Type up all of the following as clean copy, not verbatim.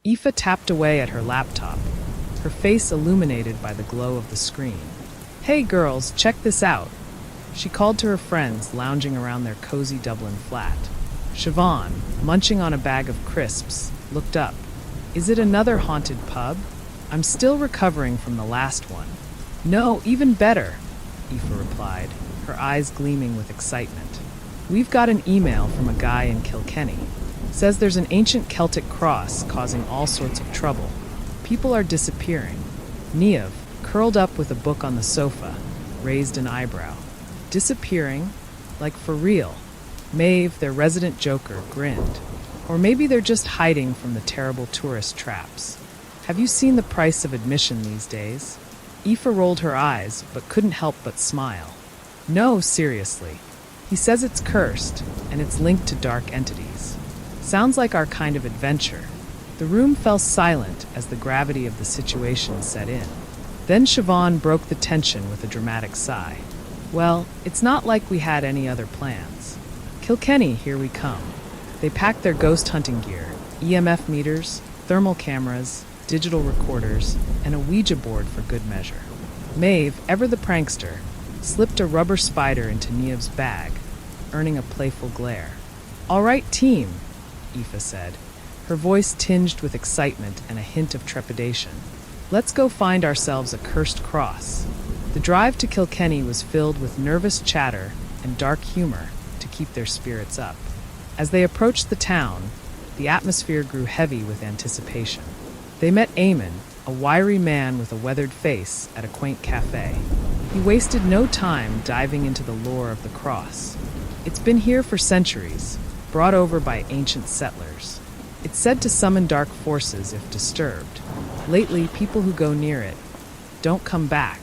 Aoife tapped away at her laptop, her face illuminated by the glow of the screen. "Hey girls, check this out." She called to her friends lounging around their cozy Dublin flat. Siobhan, munching on a bag of crisps, looked up. "Is it another haunted pub? I'm still recovering from the last one." "No, even better," Aoife replied, her eyes gleaming with excitement. "We've got an email from a guy in Kilkenny. Says there's an ancient Celtic cross causing all sorts of trouble. People are disappearing." Niamh, curled up with a book on the sofa, raised an eyebrow. "Disappearing? Like for real?" Maeve, their resident joker, grinned. "Or maybe they're just hiding from the terrible tourist traps. Have you seen the price of admission these days?" Aoife rolled her eyes, but couldn't help but smile. "No, seriously. He says it's cursed, and it's linked to dark entities. Sounds like our kind of adventure." The room fell silent as the gravity of the situation set in. Then Siobhan broke the tension with a dramatic sigh. "Well, it's not like we had any other plans. Kilkenny, here we come." They packed their ghost hunting gear, EMF meters, thermal cameras, digital recorders, and a Ouija board for good measure. Maeve, ever the prankster, slipped a rubber spider into Niamh's bag, earning a playful glare. "All right, team," Aoife said, her voice tinged with excitement and a hint of trepidation. "Let's go find ourselves a cursed cross." The drive to Kilkenny was filled with nervous chatter and dark humor to keep their spirits up. As they approached the town, the atmosphere grew heavy with anticipation. They met Eamon, a wiry man with a weathered face, at a quaint cafe. He wasted no time diving into the lore of the cross. It's been here for centuries, brought over by ancient settlers. It's said to summon dark forces if disturbed. Lately, people who go near it don't come back.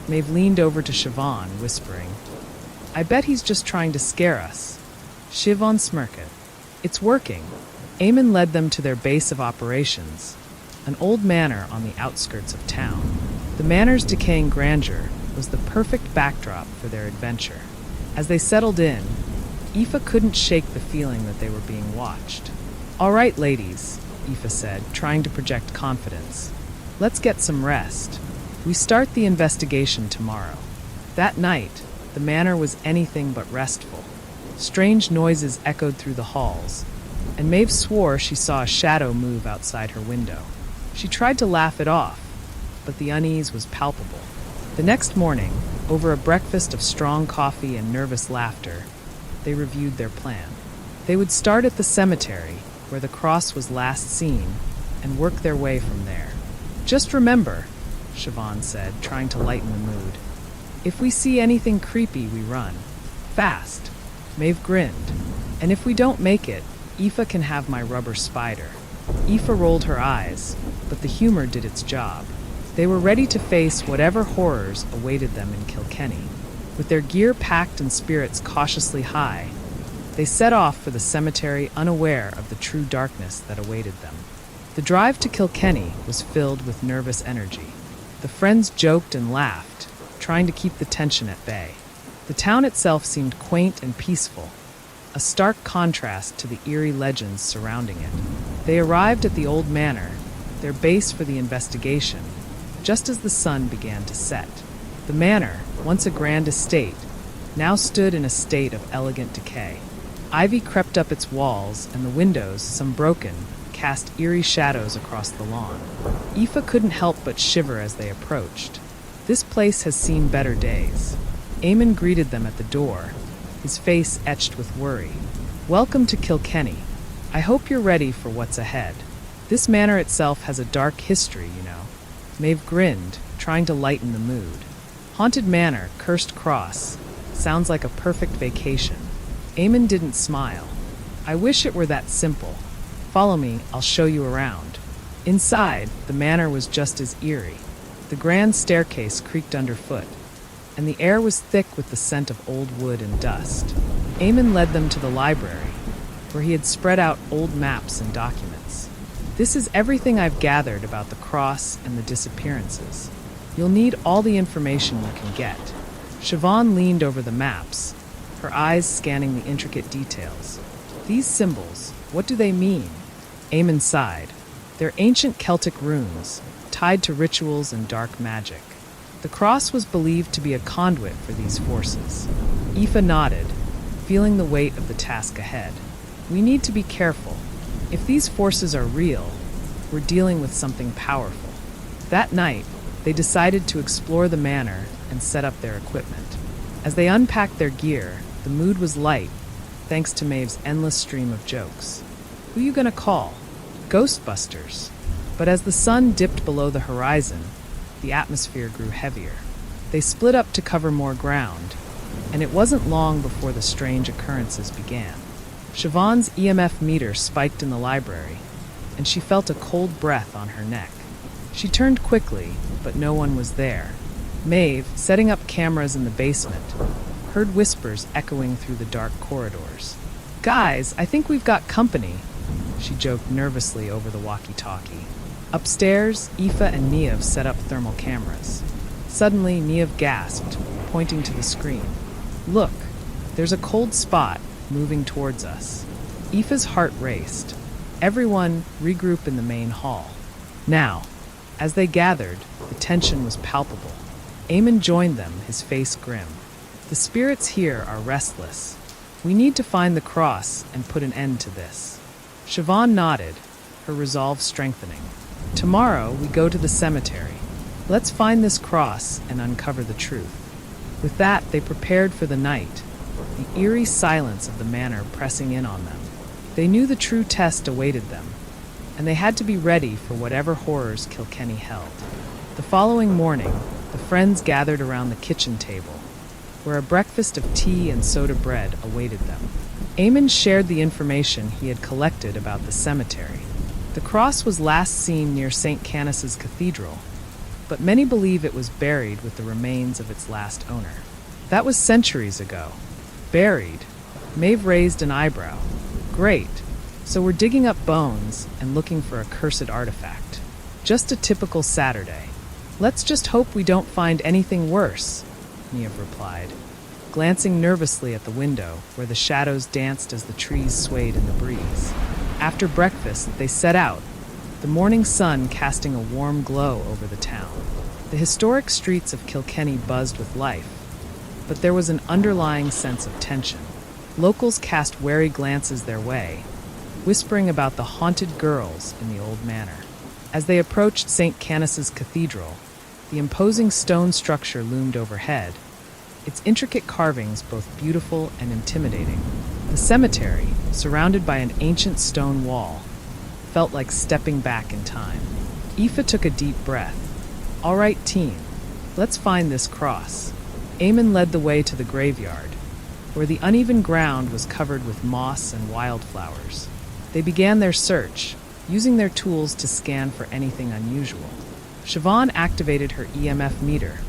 Maeve leaned over to Siobhan, whispering, "I bet he's just trying to scare us." Siobhan smirked. "It's working." Eamon led them to their base of operations, an old manor on the outskirts of town. The manor's decaying grandeur was the perfect backdrop for their adventure. As they settled in, Aoife couldn't shake the feeling that they were being watched. "All right, ladies," Aoife said, trying to project confidence. "Let's get some rest. We start the investigation tomorrow." That night, the manor was anything but restful. Strange noises echoed through the halls, and Maeve swore she saw a shadow move outside her window. She tried to laugh it off, but the unease was palpable. The next morning, over a breakfast of strong coffee and nervous laughter, they reviewed their plan. They would start at the cemetery, where the cross was last seen, and work their way from there. "Just remember," Siobhan said, trying to lighten the mood, "if we see anything creepy, we run. Fast." Maeve grinned. "And if we don't make it, Aoife can have my rubber spider." Aoife rolled her eyes, but the humor did its job. They were ready to face whatever horrors awaited them in Kilkenny. With their gear packed and spirits cautiously high, they set off for the cemetery, unaware of the true darkness that awaited them. The drive to Kilkenny was filled with nervous energy. The friends joked and laughed, trying to keep the tension at bay. The town itself seemed quaint and peaceful, a stark contrast to the eerie legends surrounding it. They arrived at the old manor, their base for the investigation, just as the sun began to set. The manor, once a grand estate, now stood in a state of elegant decay. Ivy crept up its walls, and the windows, some broken, cast eerie shadows across the lawn. Aoife couldn't help but shiver as they approached. This place has seen better days. Eamon greeted them at the door, his face etched with worry. "Welcome to Kilkenny. I hope you're ready for what's ahead. This manor itself has a dark history, you know." Maeve grinned, trying to lighten the mood. "Haunted manor, cursed cross. Sounds like a perfect vacation." Eamon didn't smile. "I wish it were that simple. Follow me, I'll show you around." Inside, the manor was just as eerie. The grand staircase creaked underfoot, and the air was thick with the scent of old wood and dust. Eamon led them to the library, where he had spread out old maps and documents. "This is everything I've gathered about the cross and the disappearances. You'll need all the information you can get." Siobhan leaned over the maps, her eyes scanning the intricate details. "These symbols, what do they mean?" Eamon sighed. They're ancient Celtic runes, tied to rituals and dark magic. The cross was believed to be a conduit for these forces. Aoife nodded, feeling the weight of the task ahead. We need to be careful. If these forces are real, we're dealing with something powerful. That night, they decided to explore the manor and set up their equipment. As they unpacked their gear, the mood was light, thanks to Maeve's endless stream of jokes. Who you gonna call? Ghostbusters. But as the sun dipped below the horizon, the atmosphere grew heavier. They split up to cover more ground, and it wasn't long before the strange occurrences began. Siobhan's EMF meter spiked in the library, and she felt a cold breath on her neck. She turned quickly, but no one was there. Maeve, setting up cameras in the basement, heard whispers echoing through the dark corridors. "Guys, I think we've got company," she joked nervously over the walkie-talkie. Upstairs, Aoife and Niamh set up thermal cameras. Suddenly, Niamh gasped, pointing to the screen. "Look, there's a cold spot moving towards us." Aoife's heart raced. Everyone regroup in the main hall. Now, as they gathered, the tension was palpable. Eamon joined them, his face grim. "The spirits here are restless. We need to find the cross and put an end to this." Siobhan nodded, her resolve strengthening. "Tomorrow we go to the cemetery. Let's find this cross and uncover the truth." With that, they prepared for the night, the eerie silence of the manor pressing in on them. They knew the true test awaited them, and they had to be ready for whatever horrors Kilkenny held. The following morning, the friends gathered around the kitchen table, where a breakfast of tea and soda bread awaited them. Eamon shared the information he had collected about the cemetery. The cross was last seen near St. Canice's Cathedral, but many believe it was buried with the remains of its last owner. That was centuries ago. Buried? Maeve raised an eyebrow. Great. So we're digging up bones and looking for a cursed artifact. Just a typical Saturday. Let's just hope we don't find anything worse, Niamh replied, glancing nervously at the window where the shadows danced as the trees swayed in the breeze. After breakfast, they set out, the morning sun casting a warm glow over the town. The historic streets of Kilkenny buzzed with life, but there was an underlying sense of tension. Locals cast wary glances their way, whispering about the haunted girls in the old manor. As they approached St. Canice's Cathedral, the imposing stone structure loomed overhead, its intricate carvings both beautiful and intimidating. The cemetery, surrounded by an ancient stone wall, felt like stepping back in time. Aoife took a deep breath. "All right, team, let's find this cross." Eamon led the way to the graveyard, where the uneven ground was covered with moss and wildflowers. They began their search, using their tools to scan for anything unusual. Siobhan activated her EMF meter,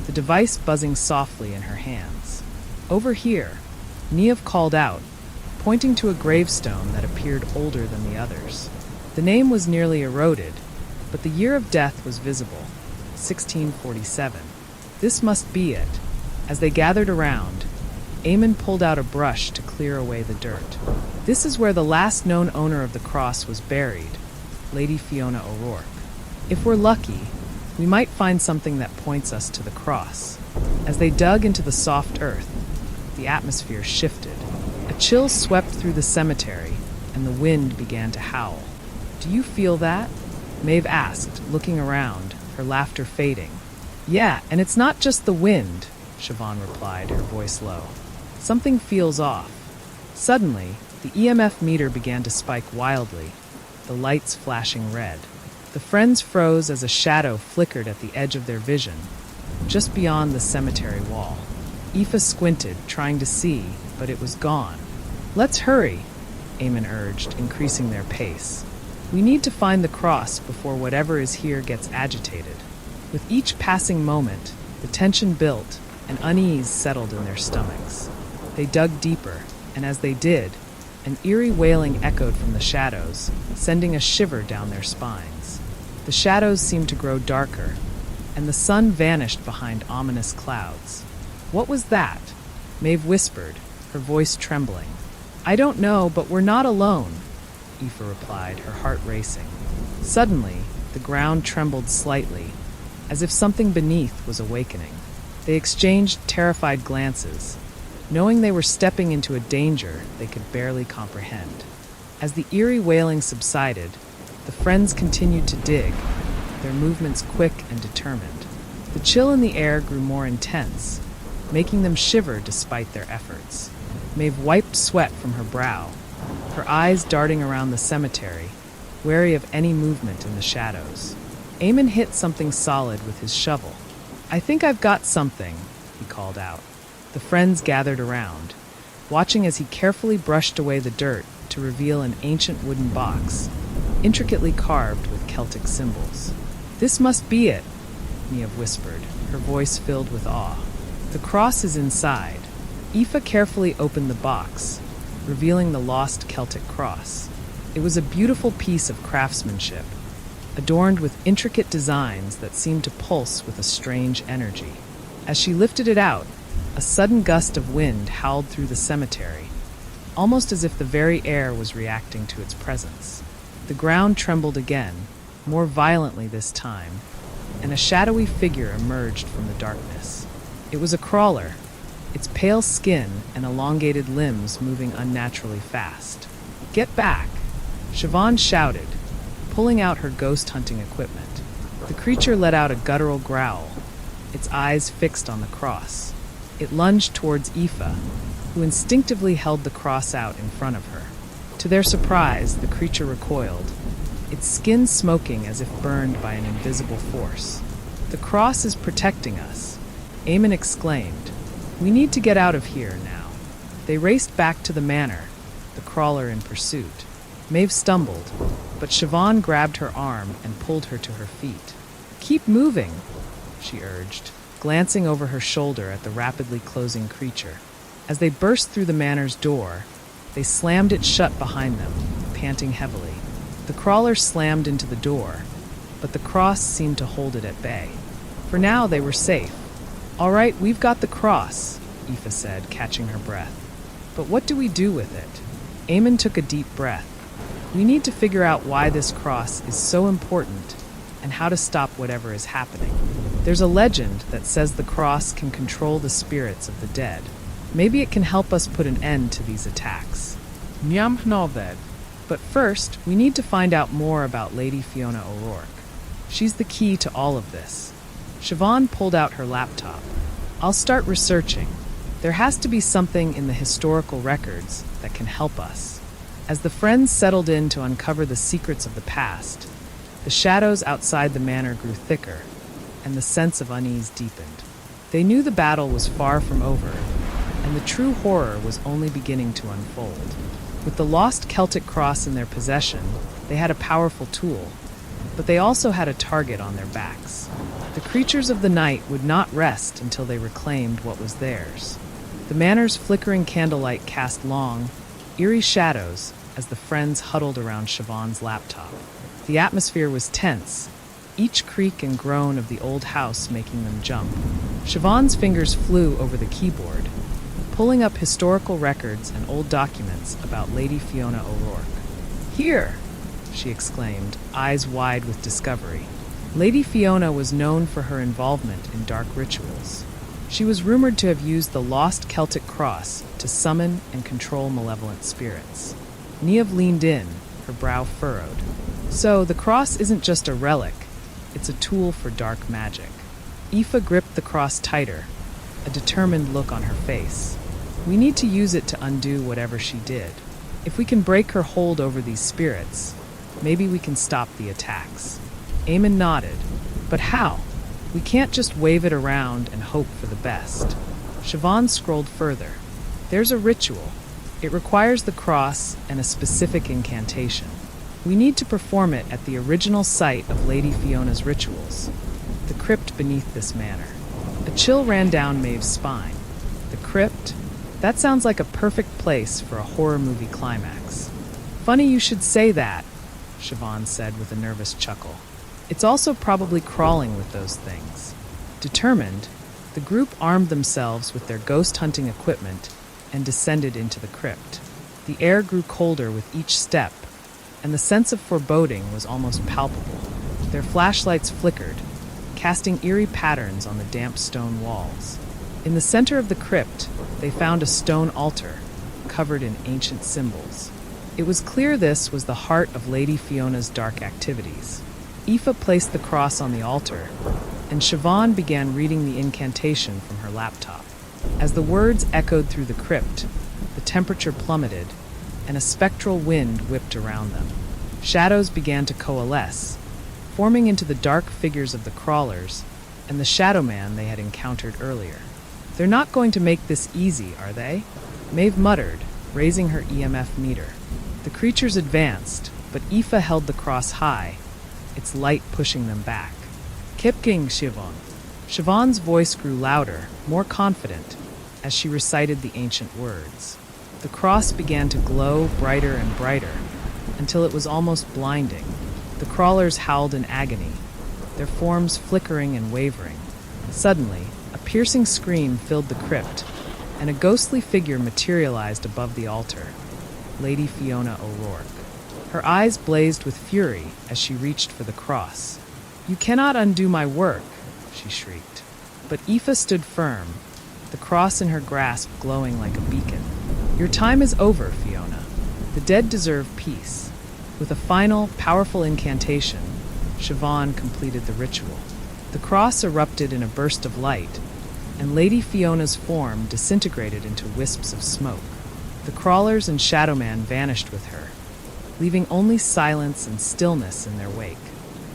the device buzzing softly in her hands. "Over here," Niamh called out, pointing to a gravestone that appeared older than the others. The name was nearly eroded, but the year of death was visible, 1647. This must be it. As they gathered around, Eamon pulled out a brush to clear away the dirt. "This is where the last known owner of the cross was buried, Lady Fiona O'Rourke. If we're lucky, we might find something that points us to the cross." As they dug into the soft earth, the atmosphere shifted. A chill swept through the cemetery, and the wind began to howl. "Do you feel that?" Maeve asked, looking around, her laughter fading. "Yeah, and it's not just the wind," Siobhan replied, her voice low. "Something feels off." Suddenly, the EMF meter began to spike wildly, the lights flashing red. The friends froze as a shadow flickered at the edge of their vision, just beyond the cemetery wall. Aoife squinted, trying to see, but it was gone. "Let's hurry," Eamon urged, increasing their pace. "We need to find the cross before whatever is here gets agitated." With each passing moment, the tension built and unease settled in their stomachs. They dug deeper, and as they did, an eerie wailing echoed from the shadows, sending a shiver down their spines. The shadows seemed to grow darker, and the sun vanished behind ominous clouds. "What was that?" Maeve whispered, her voice trembling. "I don't know, but we're not alone," Aoife replied, her heart racing. Suddenly, the ground trembled slightly, as if something beneath was awakening. They exchanged terrified glances, knowing they were stepping into a danger they could barely comprehend. As the eerie wailing subsided, the friends continued to dig, their movements quick and determined. The chill in the air grew more intense, making them shiver despite their efforts. Maeve wiped sweat from her brow, her eyes darting around the cemetery, wary of any movement in the shadows. Eamon hit something solid with his shovel. "I think I've got something," he called out. The friends gathered around, watching as he carefully brushed away the dirt to reveal an ancient wooden box, intricately carved with Celtic symbols. "This must be it," Niamh whispered, her voice filled with awe. "The cross is inside." Aoife carefully opened the box, revealing the Lost Celtic Cross. It was a beautiful piece of craftsmanship, adorned with intricate designs that seemed to pulse with a strange energy. As she lifted it out, a sudden gust of wind howled through the cemetery, almost as if the very air was reacting to its presence. The ground trembled again, more violently this time, and a shadowy figure emerged from the darkness. It was a crawler, its pale skin and elongated limbs moving unnaturally fast. "Get back!" Siobhan shouted, pulling out her ghost-hunting equipment. The creature let out a guttural growl, its eyes fixed on the cross. It lunged towards Aoife, who instinctively held the cross out in front of her. To their surprise, the creature recoiled, its skin smoking as if burned by an invisible force. "The cross is protecting us," Eamon exclaimed. "We need to get out of here now." They raced back to the manor, the crawler in pursuit. Maeve stumbled, but Siobhan grabbed her arm and pulled her to her feet. "Keep moving," she urged, glancing over her shoulder at the rapidly closing creature. As they burst through the manor's door, they slammed it shut behind them, panting heavily. The crawler slammed into the door, but the cross seemed to hold it at bay. For now, they were safe. "All right, we've got the cross," Aoife said, catching her breath. "But what do we do with it?" Eamon took a deep breath. "We need to figure out why this cross is so important and how to stop whatever is happening. There's a legend that says the cross can control the spirits of the dead. Maybe it can help us put an end to these attacks." Niamh nodded. "But first, we need to find out more about Lady Fiona O'Rourke. She's the key to all of this." Siobhan pulled out her laptop. "I'll start researching. There has to be something in the historical records that can help us." As the friends settled in to uncover the secrets of the past, the shadows outside the manor grew thicker, and the sense of unease deepened. They knew the battle was far from over, and the true horror was only beginning to unfold. With the Lost Celtic Cross in their possession, they had a powerful tool, but they also had a target on their backs. The creatures of the night would not rest until they reclaimed what was theirs. The manor's flickering candlelight cast long, eerie shadows as the friends huddled around Siobhan's laptop. The atmosphere was tense, each creak and groan of the old house making them jump. Siobhan's fingers flew over the keyboard, pulling up historical records and old documents about Lady Fiona O'Rourke. "Here!" she exclaimed, eyes wide with discovery. Lady Fiona was known for her involvement in dark rituals. She was rumored to have used the Lost Celtic Cross to summon and control malevolent spirits. Niamh leaned in, her brow furrowed. "So, the cross isn't just a relic, it's a tool for dark magic." Aoife gripped the cross tighter, a determined look on her face. "We need to use it to undo whatever she did. If we can break her hold over these spirits, maybe we can stop the attacks." Eamon nodded. "But how? We can't just wave it around and hope for the best." Siobhan scrolled further. "There's a ritual. It requires the cross and a specific incantation. We need to perform it at the original site of Lady Fiona's rituals, the crypt beneath this manor." A chill ran down Maeve's spine. The crypt? That sounds like a perfect place for a horror movie climax. "Funny you should say that," Siobhan said with a nervous chuckle. "It's also probably crawling with those things." Determined, the group armed themselves with their ghost-hunting equipment and descended into the crypt. The air grew colder with each step, and the sense of foreboding was almost palpable. Their flashlights flickered, casting eerie patterns on the damp stone walls. In the center of the crypt, they found a stone altar, covered in ancient symbols. It was clear this was the heart of Lady Fiona's dark activities. Aoife placed the cross on the altar, and Siobhan began reading the incantation from her laptop. As the words echoed through the crypt, the temperature plummeted, and a spectral wind whipped around them. Shadows began to coalesce, forming into the dark figures of the crawlers and the shadowman they had encountered earlier. "They're not going to make this easy, are they?" Maeve muttered, raising her EMF meter. The creatures advanced, but Aoife held the cross high, its light pushing them back. "Keep going, Siobhan." Siobhan's voice grew louder, more confident, as she recited the ancient words. The cross began to glow brighter and brighter, until it was almost blinding. The crawlers howled in agony, their forms flickering and wavering. Suddenly, a piercing scream filled the crypt, and a ghostly figure materialized above the altar, Lady Fiona O'Rourke. Her eyes blazed with fury as she reached for the cross. "You cannot undo my work," she shrieked. But Aoife stood firm, the cross in her grasp glowing like a beacon. "Your time is over, Fiona. The dead deserve peace." With a final, powerful incantation, Siobhan completed the ritual. The cross erupted in a burst of light, and Lady Fiona's form disintegrated into wisps of smoke. The crawlers and Shadowman vanished with her, leaving only silence and stillness in their wake.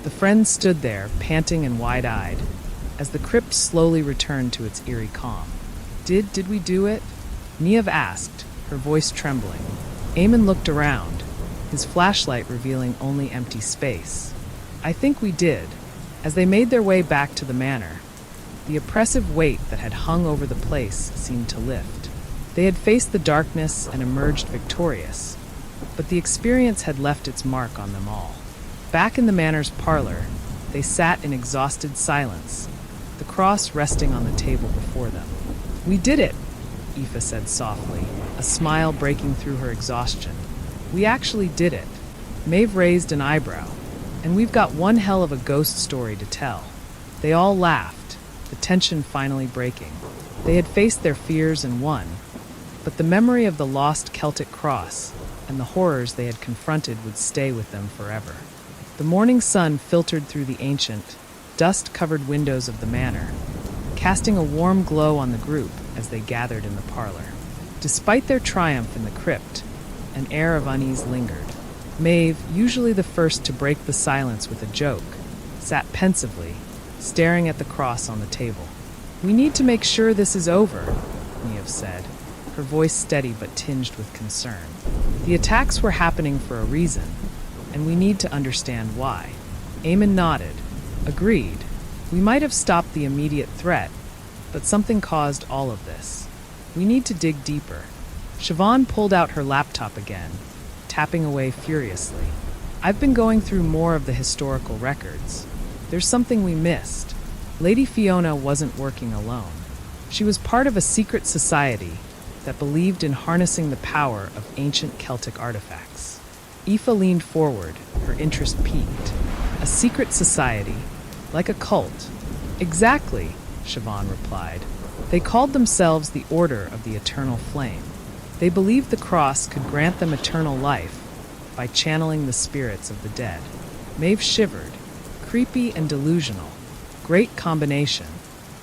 The friends stood there, panting and wide-eyed, as the crypt slowly returned to its eerie calm. Did we do it?" Niamh asked, her voice trembling. Eamon looked around, his flashlight revealing only empty space. "I think we did." As they made their way back to the manor, the oppressive weight that had hung over the place seemed to lift. They had faced the darkness and emerged victorious, but the experience had left its mark on them all. Back in the manor's parlor, they sat in exhausted silence, the cross resting on the table before them. "We did it," Aoife said softly, a smile breaking through her exhaustion. "We actually did it." Maeve raised an eyebrow. "And we've got one hell of a ghost story to tell." They all laughed, the tension finally breaking. They had faced their fears and won, but the memory of the lost Celtic Cross and the horrors they had confronted would stay with them forever. The morning sun filtered through the ancient, dust-covered windows of the manor, casting a warm glow on the group as they gathered in the parlor. Despite their triumph in the crypt, an air of unease lingered. Maeve, usually the first to break the silence with a joke, sat pensively, staring at the cross on the table. "We need to make sure this is over," Niamh said, her voice steady but tinged with concern. "The attacks were happening for a reason, and we need to understand why." Eamon nodded. "Agreed. We might have stopped the immediate threat, but something caused all of this. We need to dig deeper." Siobhan pulled out her laptop again, tapping away furiously. "I've been going through more of the historical records. There's something we missed. Lady Fiona wasn't working alone. She was part of a secret society that believed in harnessing the power of ancient Celtic artifacts." Aoife leaned forward, her interest piqued. "A secret society? Like a cult?" "Exactly," Siobhan replied. "They called themselves the Order of the Eternal Flame. They believed the cross could grant them eternal life by channeling the spirits of the dead." Maeve shivered. "Creepy and delusional. Great combination."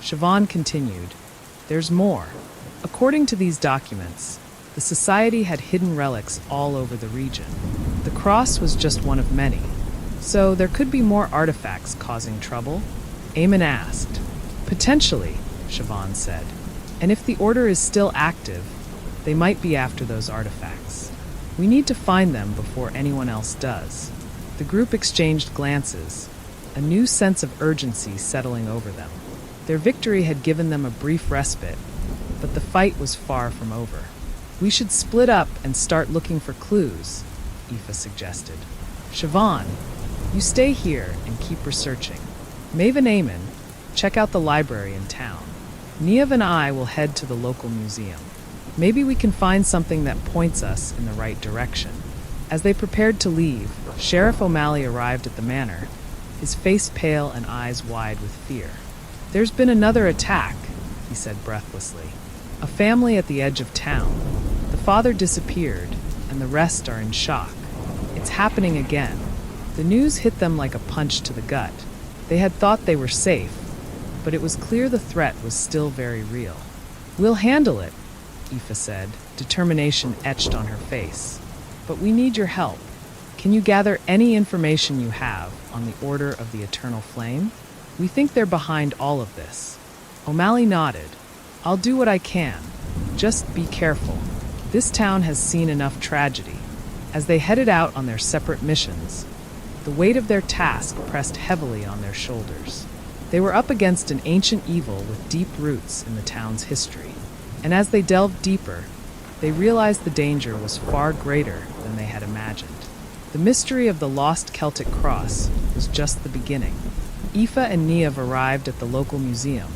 Siobhan continued, "There's more. According to these documents, the society had hidden relics all over the region. The cross was just one of many. So there could be more artifacts causing trouble?" Eamon asked. "Potentially," Siobhan said. "And if the Order is still active, they might be after those artifacts. We need to find them before anyone else does." The group exchanged glances, a new sense of urgency settling over them. Their victory had given them a brief respite, but the fight was far from over. "We should split up and start looking for clues," Aoife suggested. "Siobhan, you stay here and keep researching. Maeve and Eamon, check out the library in town. Niamh and I will head to the local museum. Maybe we can find something that points us in the right direction." As they prepared to leave, Sheriff O'Malley arrived at the manor, his face pale and eyes wide with fear. "There's been another attack," he said breathlessly. "A family at the edge of town. The father disappeared, and the rest are in shock. It's happening again." The news hit them like a punch to the gut. They had thought they were safe, but it was clear the threat was still very real. "We'll handle it," Aoife said, determination etched on her face. "But we need your help. Can you gather any information you have on the Order of the Eternal Flame? We think they're behind all of this." O'Malley nodded. "I'll do what I can. Just be careful. This town has seen enough tragedy." As they headed out on their separate missions, the weight of their task pressed heavily on their shoulders. They were up against an ancient evil with deep roots in the town's history. And as they delved deeper, they realized the danger was far greater than they had imagined. The mystery of the Lost Celtic Cross was just the beginning. Aoife and Niamh arrived at the local museum,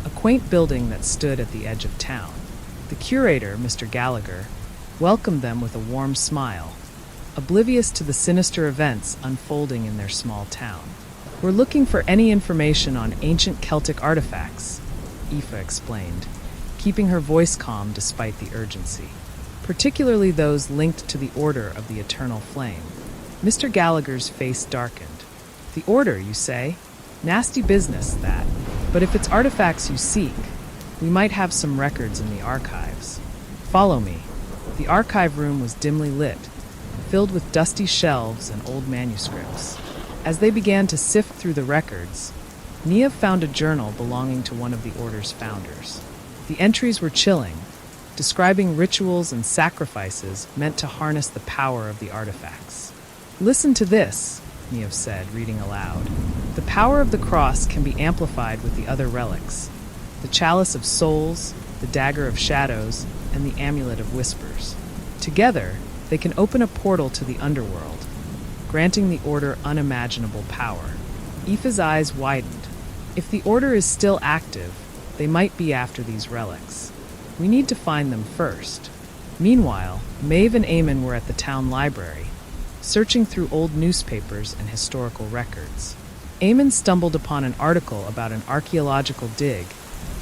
a quaint building that stood at the edge of town. The curator, Mr. Gallagher, welcomed them with a warm smile, oblivious to the sinister events unfolding in their small town. "We're looking for any information on ancient Celtic artifacts," Aoife explained, keeping her voice calm despite the urgency, "particularly those linked to the Order of the Eternal Flame." Mr. Gallagher's face darkened. "The Order, you say? Nasty business, that. But if it's artifacts you seek, we might have some records in the archives. Follow me." The archive room was dimly lit, filled with dusty shelves and old manuscripts. As they began to sift through the records, Niamh found a journal belonging to one of the Order's founders. The entries were chilling, describing rituals and sacrifices meant to harness the power of the artifacts. "Listen to this," Niamh said, reading aloud. "The power of the cross can be amplified with the other relics: the chalice of souls, the dagger of shadows, and the amulet of whispers. Together, they can open a portal to the underworld, granting the Order unimaginable power." Aoife's eyes widened. If the Order is still active, they might be after these relics. We need to find them first. Meanwhile, Maeve and Eamon were at the town library, searching through old newspapers and historical records. Eamon stumbled upon an article about an archaeological dig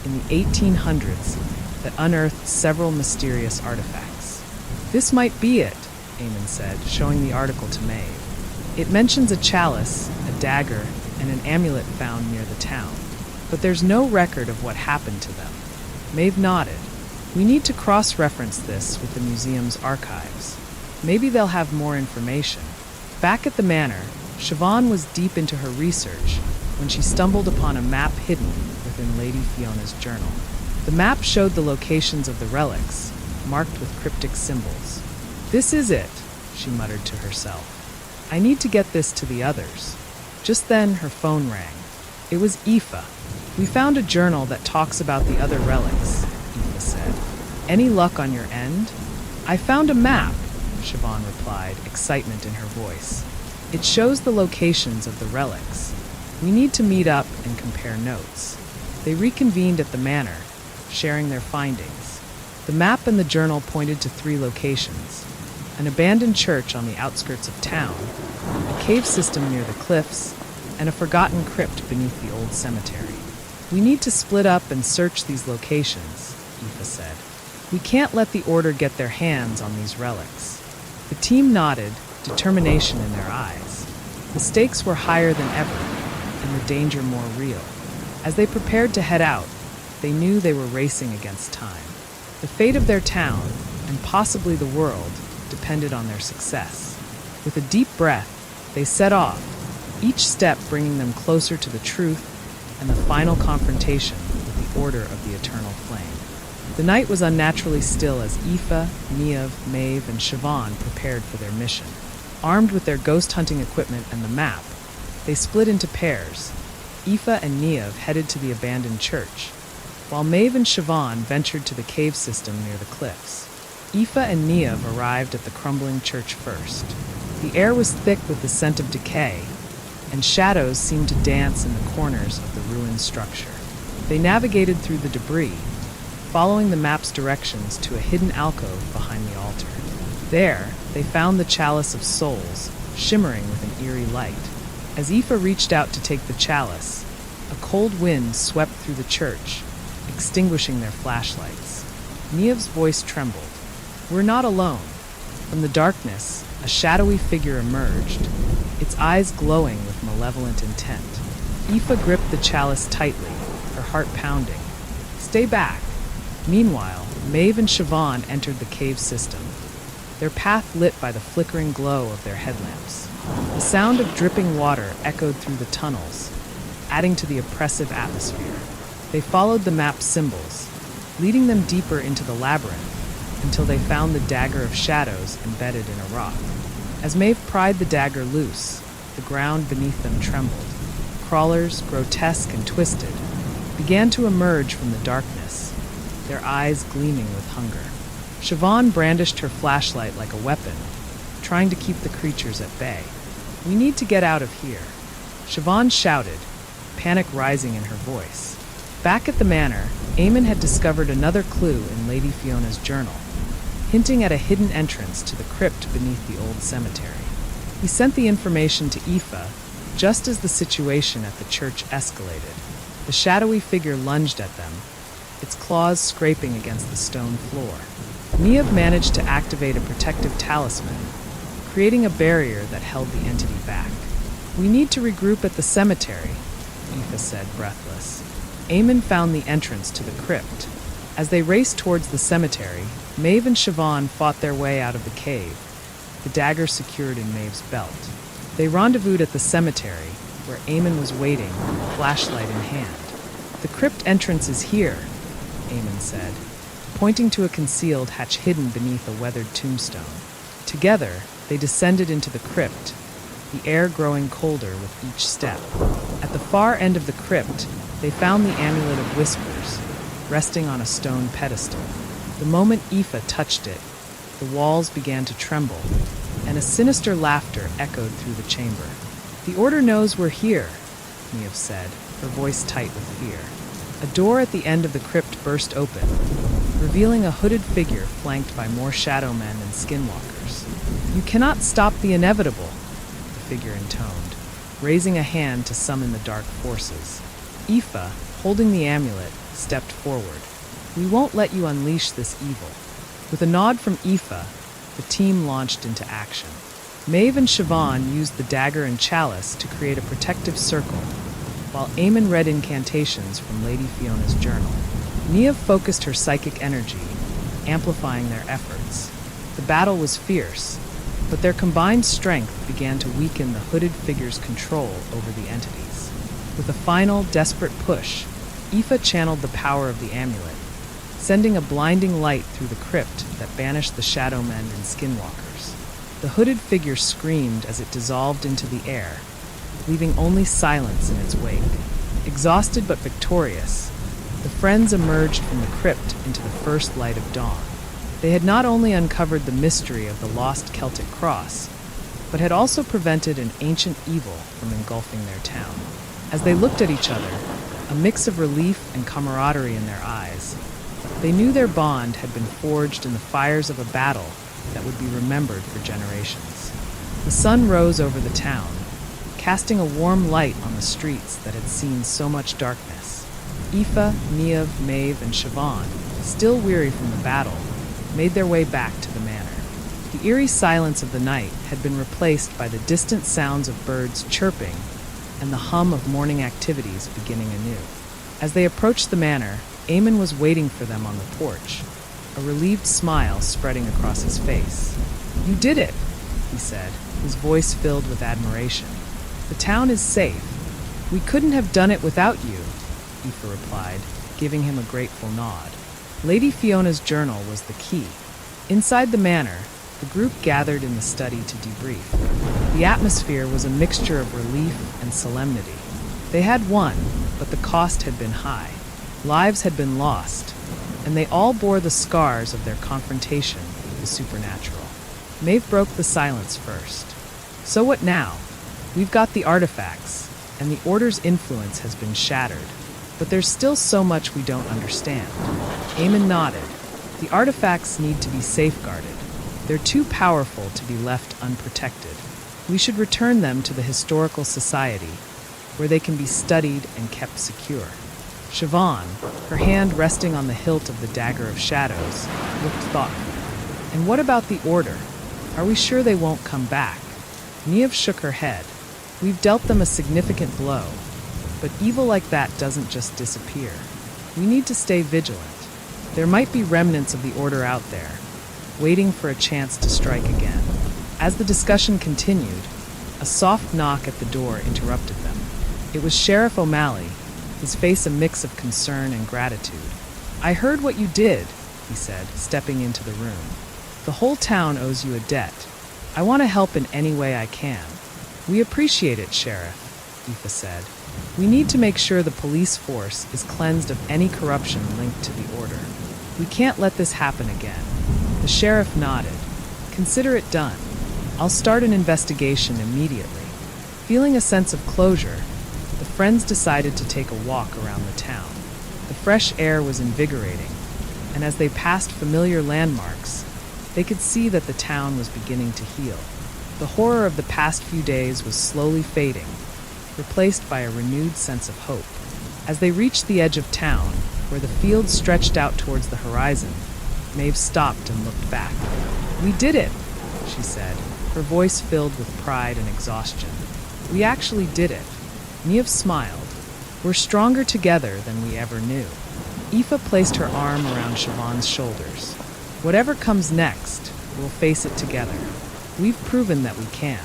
in the 1800s that unearthed several mysterious artifacts. "This might be it," Eamon said, showing the article to Maeve. "It mentions a chalice, a dagger, and an amulet found near the town, but there's no record of what happened to them." Maeve nodded. "We need to cross-reference this with the museum's archives. Maybe they'll have more information." Back at the manor, Siobhan was deep into her research when she stumbled upon a map hidden within Lady Fiona's journal. The map showed the locations of the relics, marked with cryptic symbols. "This is it," she muttered to herself. "I need to get this to the others." Just then, her phone rang. It was Aoife. "We found a journal that talks about the other relics," Aoife said. "Any luck on your end?" "I found a map," Siobhan replied, excitement in her voice. "It shows the locations of the relics. We need to meet up and compare notes." They reconvened at the manor, sharing their findings. The map and the journal pointed to 3 locations: an abandoned church on the outskirts of town, a cave system near the cliffs, and a forgotten crypt beneath the old cemetery. "We need to split up and search these locations," Aoife said. "We can't let the Order get their hands on these relics." The team nodded, determination in their eyes. The stakes were higher than ever, and the danger more real. As they prepared to head out, they knew they were racing against time. The fate of their town, and possibly the world, depended on their success. With a deep breath, they set off, each step bringing them closer to the truth and the final confrontation with the Order of the Eternal Flame. The night was unnaturally still as Aoife, Niamh, Maeve, and Siobhan prepared for their mission. Armed with their ghost hunting equipment and the map, they split into pairs. Aoife and Niamh headed to the abandoned church, while Maeve and Siobhan ventured to the cave system near the cliffs. Aoife and Niamh arrived at the crumbling church first. The air was thick with the scent of decay, and shadows seemed to dance in the corners of the ruined structure. They navigated through the debris, following the map's directions to a hidden alcove behind the altar. There, they found the chalice of souls, shimmering with an eerie light. As Aoife reached out to take the chalice, a cold wind swept through the church, extinguishing their flashlights. Niamh's voice trembled. "We're not alone." From the darkness, a shadowy figure emerged, its eyes glowing with malevolent intent. Aoife gripped the chalice tightly, her heart pounding. "Stay back." Meanwhile, Maeve and Siobhan entered the cave system, their path lit by the flickering glow of their headlamps. The sound of dripping water echoed through the tunnels, adding to the oppressive atmosphere. They followed the map's symbols, leading them deeper into the labyrinth until they found the dagger of shadows embedded in a rock. As Maeve pried the dagger loose, the ground beneath them trembled. Crawlers, grotesque and twisted, began to emerge from the darkness, their eyes gleaming with hunger. Siobhan brandished her flashlight like a weapon, trying to keep the creatures at bay. "We need to get out of here," Siobhan shouted, panic rising in her voice. Back at the manor, Eamon had discovered another clue in Lady Fiona's journal, hinting at a hidden entrance to the crypt beneath the old cemetery. He sent the information to Aoife just as the situation at the church escalated. The shadowy figure lunged at them, its claws scraping against the stone floor. Niamh managed to activate a protective talisman, creating a barrier that held the entity back. "We need to regroup at the cemetery," Aoife said, breathless. Eamon found the entrance to the crypt. As they raced towards the cemetery, Maeve and Siobhan fought their way out of the cave, the dagger secured in Maeve's belt. They rendezvoused at the cemetery, where Eamon was waiting, flashlight in hand. "The crypt entrance is here," Eamon said, pointing to a concealed hatch hidden beneath a weathered tombstone. Together, they descended into the crypt, the air growing colder with each step. At the far end of the crypt, they found the Amulet of Whispers, resting on a stone pedestal. The moment Aoife touched it, the walls began to tremble, and a sinister laughter echoed through the chamber. "The Order knows we're here," Niamh said, her voice tight with fear. A door at the end of the crypt burst open, revealing a hooded figure flanked by more shadowmen and skinwalkers. "You cannot stop the inevitable," the figure intoned, raising a hand to summon the dark forces. Aoife, holding the amulet, stepped forward. "We won't let you unleash this evil." With a nod from Aoife, the team launched into action. Maeve and Siobhan used the dagger and chalice to create a protective circle, while Eamon read incantations from Lady Fiona's journal. Niamh focused her psychic energy, amplifying their efforts. The battle was fierce, but their combined strength began to weaken the hooded figure's control over the entities. With a final, desperate push, Aoife channeled the power of the amulet, sending a blinding light through the crypt that banished the shadowmen and skinwalkers. The hooded figure screamed as it dissolved into the air, leaving only silence in its wake. Exhausted but victorious, the friends emerged from the crypt into the first light of dawn. They had not only uncovered the mystery of the Lost Celtic Cross, but had also prevented an ancient evil from engulfing their town. As they looked at each other, a mix of relief and camaraderie in their eyes, they knew their bond had been forged in the fires of a battle that would be remembered for generations. The sun rose over the town, casting a warm light on the streets that had seen so much darkness. Aoife, Niamh, Maeve, and Siobhan, still weary from the battle, made their way back to the manor. The eerie silence of the night had been replaced by the distant sounds of birds chirping and the hum of morning activities beginning anew. As they approached the manor, Eamon was waiting for them on the porch, a relieved smile spreading across his face. "You did it," he said, his voice filled with admiration. "The town is safe. We couldn't have done it without you," Aoife replied, giving him a grateful nod. Lady Fiona's journal was the key. Inside the manor, the group gathered in the study to debrief. The atmosphere was a mixture of relief and solemnity. They had won, but the cost had been high. Lives had been lost, and they all bore the scars of their confrontation with the supernatural. Maeve broke the silence first. "So what now? We've got the artifacts, and the Order's influence has been shattered, but there's still so much we don't understand." Eamon nodded. "The artifacts need to be safeguarded, They're too powerful to be left unprotected. We should return them to the Historical Society, where they can be studied and kept secure. Siobhan, her hand resting on the hilt of the Dagger of Shadows, looked thoughtful. And what about the Order? Are we sure they won't come back? Niev shook her head. We've dealt them a significant blow, but evil like that doesn't just disappear. We need to stay vigilant. There might be remnants of the Order out there, waiting for a chance to strike again. As the discussion continued, a soft knock at the door interrupted them. It was Sheriff O'Malley, his face a mix of concern and gratitude. I heard what you did, he said, stepping into the room. The whole town owes you a debt. I want to help in any way I can. We appreciate it, Sheriff, Aoife said. We need to make sure the police force is cleansed of any corruption linked to the Order. We can't let this happen again. The sheriff nodded. Consider it done. I'll start an investigation immediately. Feeling a sense of closure, the friends decided to take a walk around the town. The fresh air was invigorating, and as they passed familiar landmarks, they could see that the town was beginning to heal. The horror of the past few days was slowly fading, replaced by a renewed sense of hope. As they reached the edge of town, where the fields stretched out towards the horizon, Maeve stopped and looked back. We did it, she said, her voice filled with pride and exhaustion. We actually did it. Niev smiled. We're stronger together than we ever knew. Aoife placed her arm around Siobhan's shoulders. Whatever comes next, we'll face it together. We've proven that we can.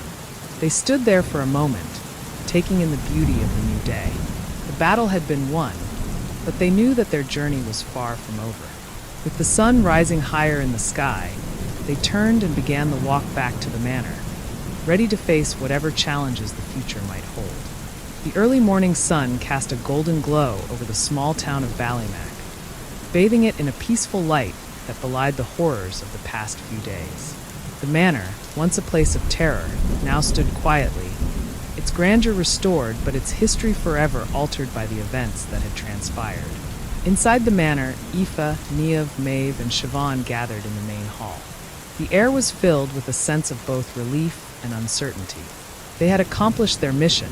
They stood there for a moment, taking in the beauty of the new day. The battle had been won, but they knew that their journey was far from over. With the sun rising higher in the sky, they turned and began the walk back to the manor, ready to face whatever challenges the future might hold. The early morning sun cast a golden glow over the small town of Ballymac, bathing it in a peaceful light that belied the horrors of the past few days. The manor, once a place of terror, now stood quietly, its grandeur restored but its history forever altered by the events that had transpired. Inside the manor, Aoife, Niev, Maeve, and Siobhan gathered in the main hall. The air was filled with a sense of both relief and uncertainty. They had accomplished their mission,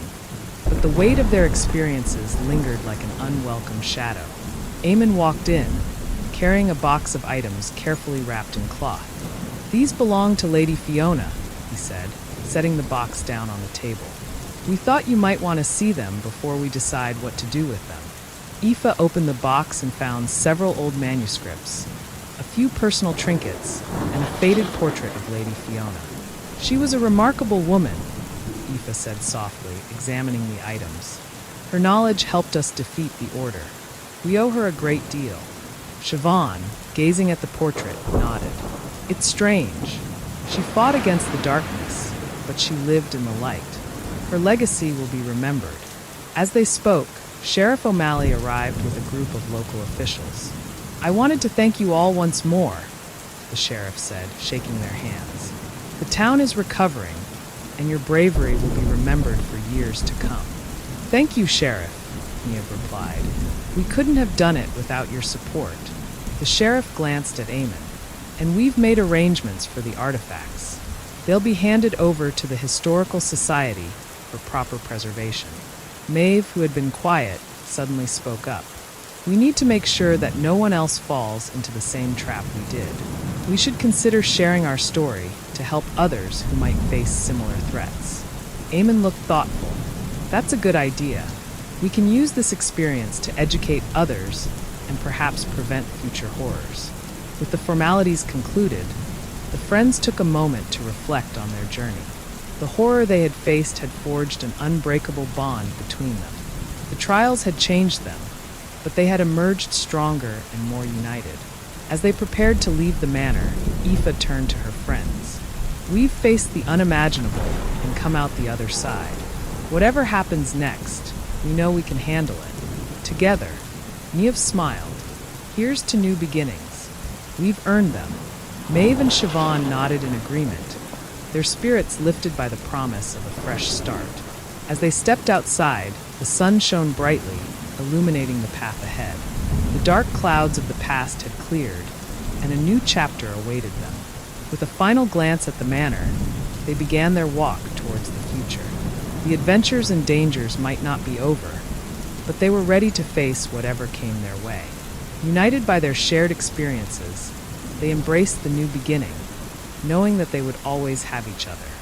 but the weight of their experiences lingered like an unwelcome shadow. Eamon walked in, carrying a box of items carefully wrapped in cloth. These belong to Lady Fiona, he said, setting the box down on the table. We thought you might want to see them before we decide what to do with them. Aoife opened the box and found several old manuscripts, a few personal trinkets, and a faded portrait of Lady Fiona. She was a remarkable woman, Aoife said softly, examining the items. Her knowledge helped us defeat the Order. We owe her a great deal. Siobhan, gazing at the portrait, nodded. It's strange. She fought against the darkness, but she lived in the light. Her legacy will be remembered. As they spoke, Sheriff O'Malley arrived with a group of local officials. I wanted to thank you all once more, the sheriff said, shaking their hands. The town is recovering, and your bravery will be remembered for years to come. Thank you, Sheriff, Niev replied. We couldn't have done it without your support. The sheriff glanced at Eamon. And we've made arrangements for the artifacts. They'll be handed over to the Historical Society for proper preservation. Maeve, who had been quiet, suddenly spoke up. We need to make sure that no one else falls into the same trap we did. We should consider sharing our story to help others who might face similar threats. Eamon looked thoughtful. That's a good idea. We can use this experience to educate others and perhaps prevent future horrors. With the formalities concluded, the friends took a moment to reflect on their journey. The horror they had faced had forged an unbreakable bond between them. The trials had changed them, but they had emerged stronger and more united. As they prepared to leave the manor, Aoife turned to her friends. We've faced the unimaginable and come out the other side. Whatever happens next, we know we can handle it. Together, Niev smiled. Here's to new beginnings. We've earned them. Maeve and Siobhan nodded in agreement, their spirits lifted by the promise of a fresh start. As they stepped outside, the sun shone brightly, illuminating the path ahead. The dark clouds of the past had cleared, and a new chapter awaited them. With a final glance at the manor, they began their walk towards the future. The adventures and dangers might not be over, but they were ready to face whatever came their way. United by their shared experiences, they embraced the new beginning, knowing that they would always have each other.